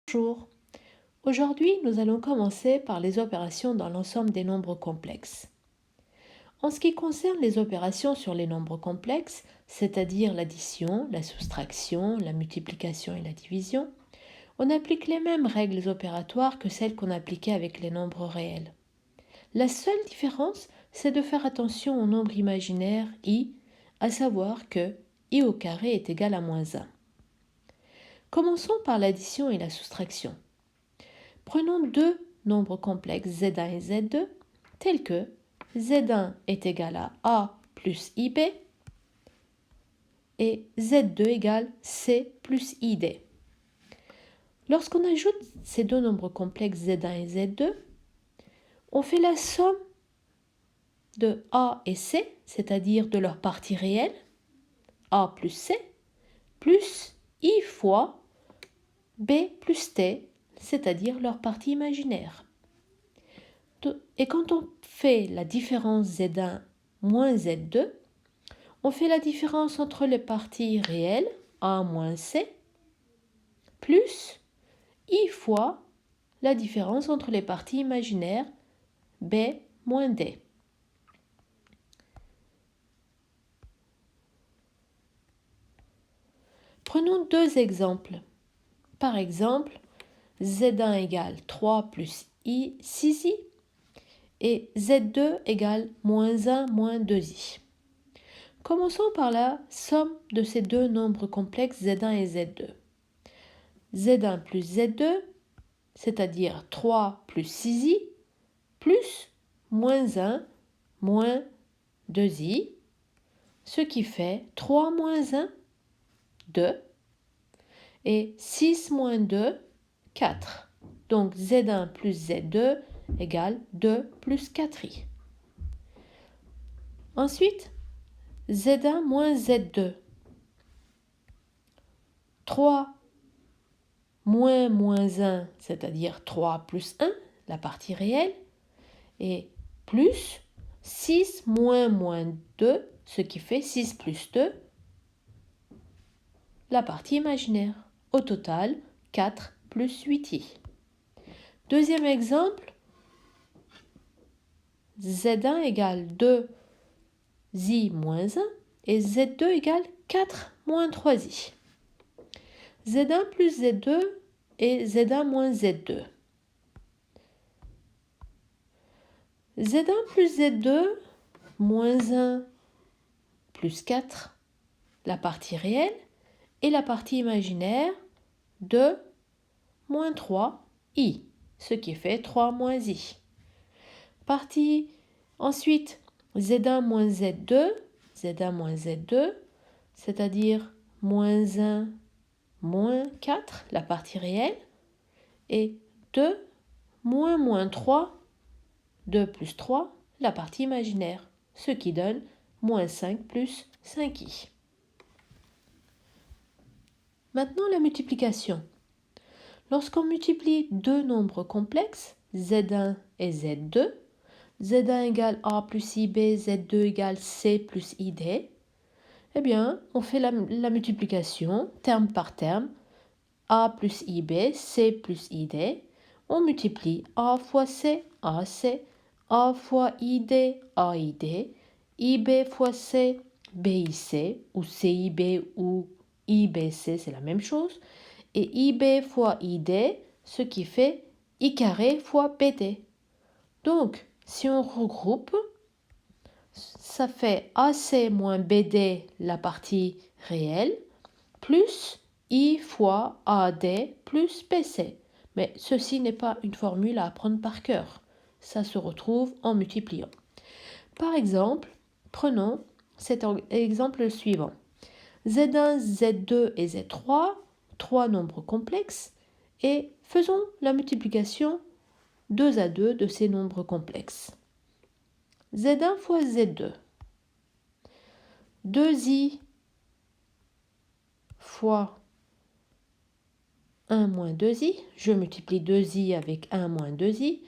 Bonjour. Aujourd'hui, nous allons commencer par les opérations dans l'ensemble des nombres complexes. En ce qui concerne les opérations sur les nombres complexes, c'est-à-dire l'addition, la soustraction, la multiplication et la division, on applique les mêmes règles opératoires que celles qu'on appliquait avec les nombres réels. La seule différence, c'est de faire attention au nombre imaginaire i, à savoir que i au carré est égal à moins 1. Commençons par l'addition et la soustraction. Prenons deux nombres complexes z1 et z2, tels que z1 est égal à a plus ib et z2 égale c plus id. Lorsqu'on ajoute ces deux nombres complexes z1 et z2, on fait la somme de a et c, c'est-à-dire de leurs parties réelles, a plus c, plus i fois b plus t, c'est-à-dire leur partie imaginaire. Et quand on fait la différence z1 moins z2, on fait la différence entre les parties réelles, a moins c, plus i fois la différence entre les parties imaginaires, b moins d. Prenons deux exemples. Par exemple, z1 égale 3 plus i 6i et z2 égale moins 1 moins 2i. Commençons par la somme de ces deux nombres complexes z1 et z2. z1 plus z2, c'est-à-dire 3 plus 6i, plus moins 1 moins 2i, ce qui fait 3 moins 1, 2, et 6 moins 2, 4. Donc z1 plus z2 égale 2 plus 4i. Ensuite, z1 moins z2. 3 moins 1, c'est-à-dire 3 plus 1, la partie réelle, et plus 6 moins 2, ce qui fait 6 plus 2, la partie imaginaire. Au total, 4 plus 8i. Deuxième exemple, z1 égale 2i moins 1 et z2 égale 4 moins 3i. z1 plus z2 et z1 moins z2. z1 plus z2 moins 1 plus 4, la partie réelle, et la partie imaginaire de moins 3i, ce qui fait 3 moins i. Ensuite, z1 moins z2, c'est-à-dire moins 1 moins 4, la partie réelle, et 2 moins 3, 2 plus 3, la partie imaginaire, ce qui donne moins 5 plus 5i. Maintenant, la multiplication. Lorsqu'on multiplie deux nombres complexes, z1 et z2, z1 égale a plus ib, z2 égale c plus id, eh bien, on fait la multiplication terme par terme, a plus ib, c plus id. On multiplie a fois c, ac, a fois id, aid, ib fois c, bic, ou cib ou ibc, c'est la même chose, et ib fois id, ce qui fait i carré fois bd. Donc, si on regroupe, ça fait ac moins bd, la partie réelle, plus i fois ad plus bc. Mais ceci n'est pas une formule à apprendre par cœur. Ça se retrouve en multipliant. Par exemple, prenons cet exemple suivant. z1, z2 et z3, trois nombres complexes, et faisons la multiplication 2 à 2 de ces nombres complexes. z1 fois z2. 2i fois 1 moins 2i, je multiplie 2i avec 1 moins 2i,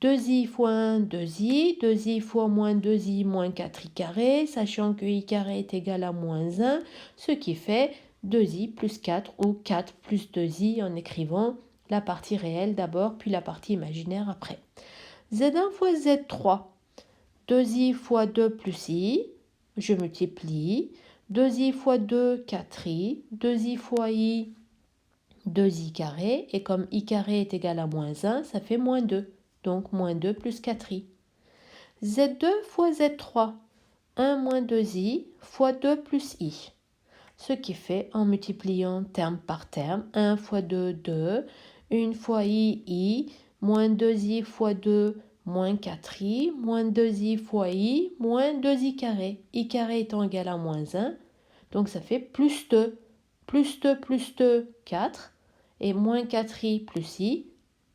2i fois 1, 2i, 2i fois moins 2i moins 4i carré, sachant que i carré est égal à moins 1, ce qui fait 2i plus 4 ou 4 plus 2i en écrivant La partie réelle d'abord, puis la partie imaginaire après. Z1 fois Z3. 2i fois 2 plus i, je multiplie. 2i fois 2, 4i. 2i fois i, 2i carré. Et comme i carré est égal à moins 1, ça fait moins 2. Donc moins 2 plus 4i. Z2 fois Z3. 1 moins 2i fois 2 plus i. Ce qui fait, en multipliant terme par terme, 1 fois 2, 2, 1 fois i, moins 2i fois 2, moins 4i, moins 2i fois i, moins 2i carré. I carré étant égal à moins 1, donc ça fait plus 2. Plus 2 plus 2, 4, et moins 4i plus i,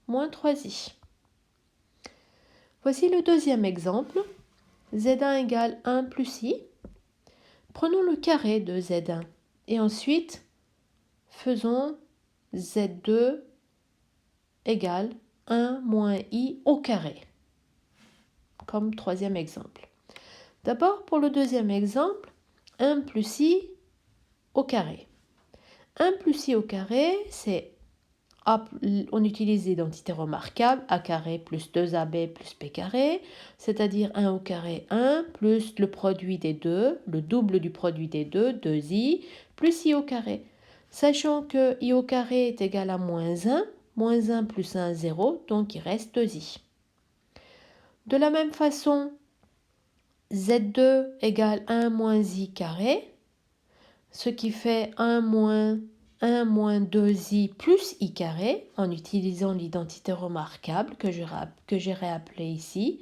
moins 3i. Voici le deuxième exemple. Z1 égale 1 plus i. Prenons le carré de Z1 et ensuite faisons Z2 égale 1 moins i au carré, comme troisième exemple. D'abord, pour le deuxième exemple, 1 plus i au carré. 1 plus i au carré, c'est on utilise l'identité remarquable, a carré plus 2ab plus b carré, c'est-à-dire 1 au carré 1, plus le produit des deux, le double du produit des deux, 2i, plus i au carré. Sachant que i au carré est égal à moins 1 plus 1, 0, donc il reste 2i. De la même façon, z2 égale 1 moins i carré, ce qui fait 1 moins 2i plus i carré, en utilisant l'identité remarquable que j'ai réappelée ici.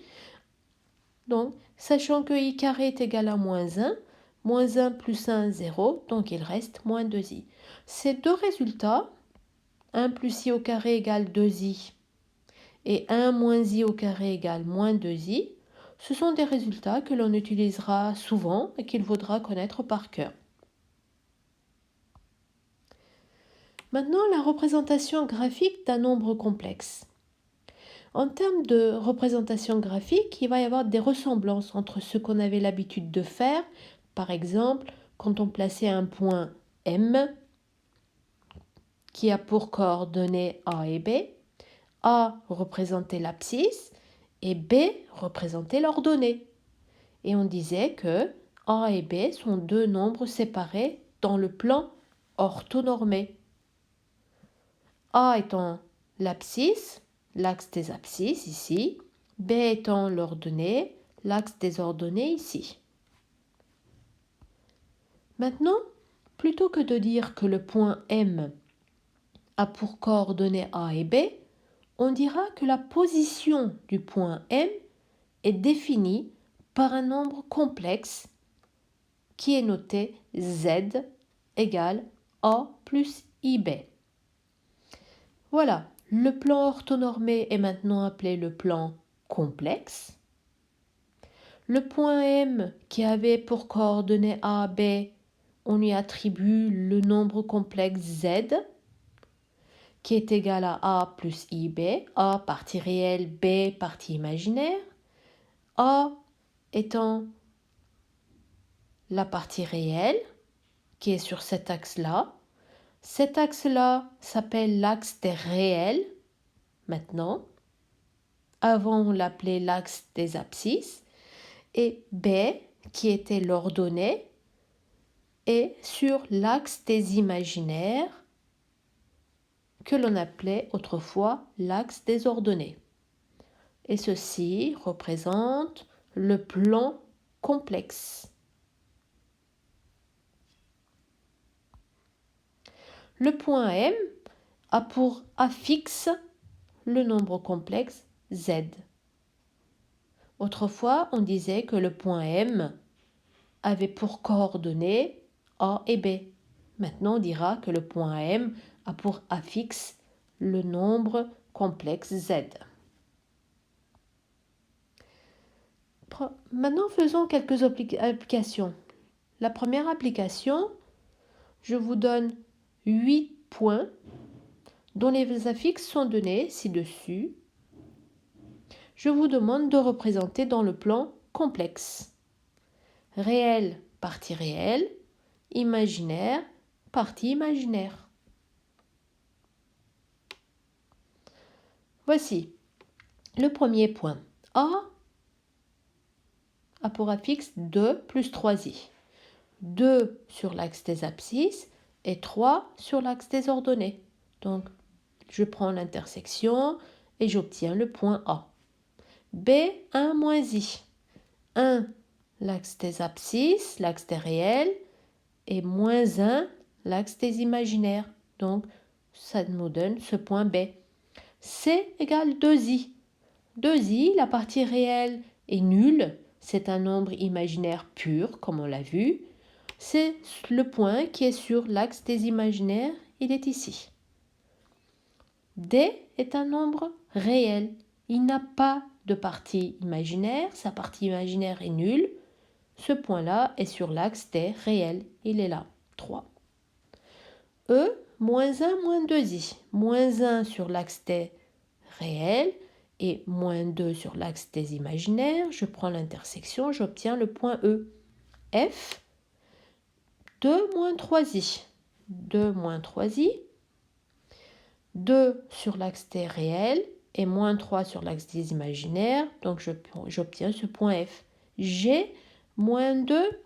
Donc, sachant que i carré est égal à moins 1 plus 1, 0, donc il reste moins 2i. Ces deux résultats, 1 plus i au carré égale 2i, et 1 moins i au carré égale moins 2i, ce sont des résultats que l'on utilisera souvent et qu'il faudra connaître par cœur. Maintenant, la représentation graphique d'un nombre complexe. En termes de représentation graphique, il va y avoir des ressemblances entre ce qu'on avait l'habitude de faire. Par exemple, quand on plaçait un point M qui a pour coordonnées A et B, A représentait l'abscisse et B représentait l'ordonnée. Et on disait que A et B sont deux nombres séparés dans le plan orthonormé. A étant l'abscisse, l'axe des abscisses ici, B étant l'ordonnée, l'axe des ordonnées ici. Maintenant, plutôt que de dire que le point M a pour coordonnées A et B, on dira que la position du point M est définie par un nombre complexe qui est noté Z égale A plus IB. Voilà, le plan orthonormé est maintenant appelé le plan complexe. Le point M qui avait pour coordonnées A, B, on lui attribue le nombre complexe Z qui est égal à A plus IB, A partie réelle, B partie imaginaire. A étant la partie réelle qui est sur cet axe-là. Cet axe-là s'appelle l'axe des réels maintenant. Avant, on l'appelait l'axe des abscisses. Et B, qui était l'ordonnée, est sur l'axe des imaginaires, que l'on appelait autrefois l'axe des ordonnées. Et ceci représente le plan complexe. Le point M a pour affixe le nombre complexe Z. Autrefois, on disait que le point M avait pour coordonnées A et B. Maintenant, on dira que le point M a pour affixe le nombre complexe Z. Maintenant, faisons quelques applications. La première application, je vous donne 8 points dont les affixes sont donnés ci-dessus. Je vous demande de représenter dans le plan complexe. Réel, partie réelle, imaginaire, partie imaginaire. Voici le premier point. A pour affixe 2 plus 3i. 2 sur l'axe des abscisses et 3 sur l'axe des ordonnées. Donc, je prends l'intersection et j'obtiens le point A. B, 1 moins i. 1, l'axe des abscisses, l'axe des réels, et moins 1, l'axe des imaginaires. Donc, ça nous donne ce point B. C égale 2i. 2i, la partie réelle est nulle. C'est un nombre imaginaire pur, comme on l'a vu. C'est le point qui est sur l'axe des imaginaires, il est ici. D est un nombre réel. Il n'a pas de partie imaginaire, sa partie imaginaire est nulle. Ce point-là est sur l'axe des réels, il est là, 3. E, moins 1, moins 2i. Moins 1 sur l'axe des réels et moins 2 sur l'axe des imaginaires. Je prends l'intersection, j'obtiens le point E. F, 2 moins 3i. 2 moins 3i. 2 sur l'axe des réels et moins 3 sur l'axe des imaginaires. Donc j'obtiens ce point F. G, moins 2,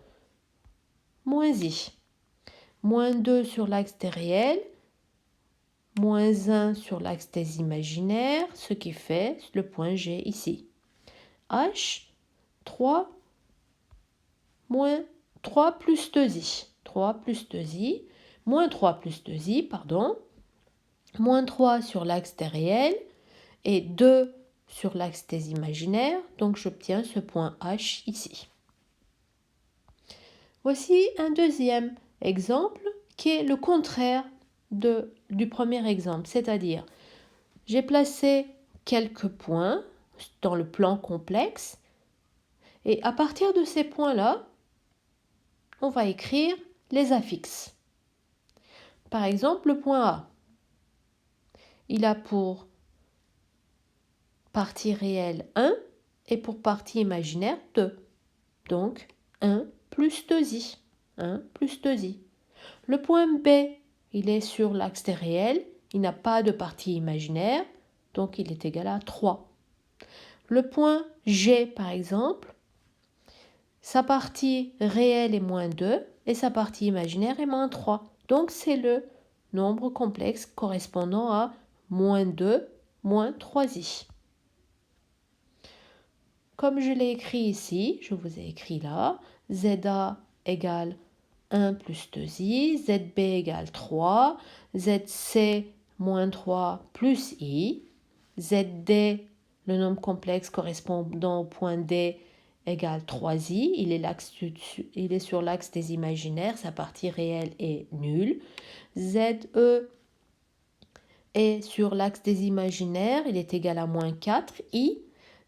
moins i. Moins 2 sur l'axe des réels, moins 1 sur l'axe des imaginaires, ce qui fait le point G ici. H, 3, moins 3 plus 2i. 3 plus 2i, moins 3 plus 2i, pardon. Moins 3 sur l'axe des réels et 2 sur l'axe des imaginaires. Donc j'obtiens ce point H ici. Voici un deuxième exemple qui est le contraire du premier exemple, c'est-à-dire j'ai placé quelques points dans le plan complexe et à partir de ces points-là, on va écrire les affixes. Par exemple, le point A, il a pour partie réelle 1 et pour partie imaginaire 2. Donc 1 plus 2i. 1 plus 2i. Le point B, il est sur l'axe des réels, il n'a pas de partie imaginaire, donc il est égal à 3. Le point G, par exemple, sa partie réelle est moins 2 et sa partie imaginaire est moins 3. Donc c'est le nombre complexe correspondant à moins 2, moins 3i. Comme je l'ai écrit ici, je vous ai écrit là, ZA égale 1 plus 2i, ZB égale 3, ZC moins 3 plus i, ZD, le nombre complexe correspondant au point D, égale 3i, il est sur l'axe des imaginaires, sa partie réelle est nulle. ZE est sur l'axe des imaginaires, il est égal à moins 4i.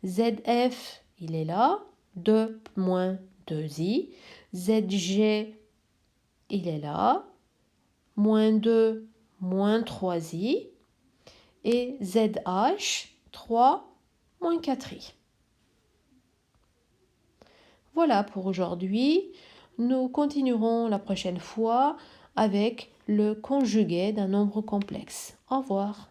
ZF, il est là, 2 moins 2i. ZG, il est là, moins 2, moins 3i. Et ZH, 3, moins 4i. Voilà pour aujourd'hui. Nous continuerons la prochaine fois avec le conjugué d'un nombre complexe. Au revoir.